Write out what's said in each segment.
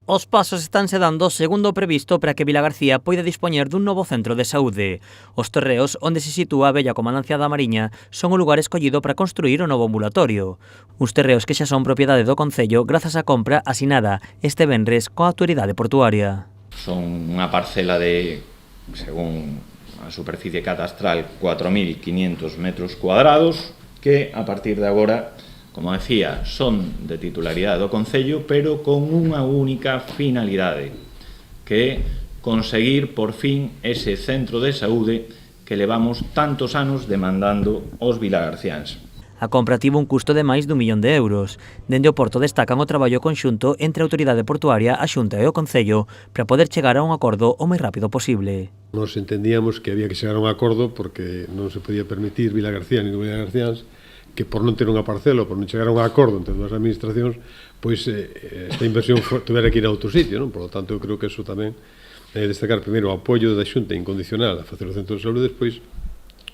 Os pasos estánse dando segundo o previsto para que Vilagarcía poida dispoñer dun novo centro de saúde. Os terreos onde se sitúa a vella comandancia da Mariña son o lugar escollido para construir o novo ambulatorio. Uns terreos que xa son propiedade do Concello grazas á compra asinada este venres coa autoridade portuaria. Son unha parcela de, según a superficie catastral, 4.500 metros cuadrados que a partir de agora, como decía, son de titularidade do Concello, pero con unha única finalidade, que é conseguir, por fin, ese centro de saúde que levamos tantos anos demandando os vilagarciáns. A compra tivo un custo de máis d'1 millón de euros. Dende o Porto destacan o traballo conxunto entre a autoridade portuaria, a Xunta e o Concello para poder chegar a un acordo o máis rápido posible. Nos entendíamos que había que chegar a un acordo porque non se podía permitir Vilagarcía nin vilagarciáns que por non ter unha parcela, por non chegar a un acordo entre as administracións, pois esta inversión tuvera que ir a outro sitio, non? Por lo tanto, eu creo que eso tamén destacar primeiro o apoio da Xunta incondicional a facer o centro de saúde, despois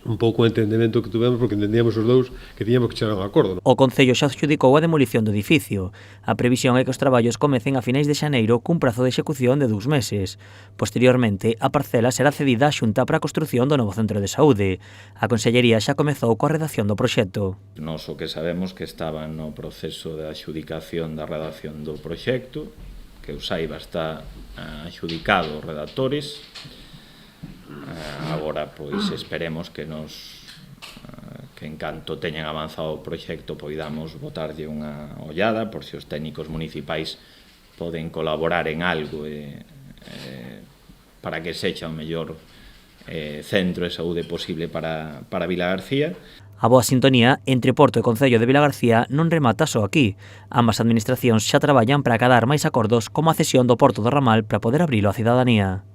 un pouco o entendemento que tuvemos porque entendíamos os dous que tiñamos que chegar a un acordo. O Concello xa adxudicou a demolición do edificio. A previsión é que os traballos comecen a finais de xaneiro cun prazo de execución de 2 meses. Posteriormente, a parcela será cedida á Xunta para a construción do novo centro de saúde. A Consellería xa comezou coa redacción do proxecto. Nos o que sabemos que estaba no proceso de adxudicación da redacción do proxecto, que o saiba está adxudicado os redactores. Agora, pois, esperemos que en canto teñan avanzado o proxecto poidamos botarlle unha ollada por se os técnicos municipais poden colaborar en algo para que sexa o mellor centro de saúde posible para Vilagarcía. A boa sintonía entre Porto e Concello de Vilagarcía non remata só aquí. Ambas administracións xa traballan para acadar máis acordos como a cesión do Porto do Ramal para poder abrilo á cidadanía.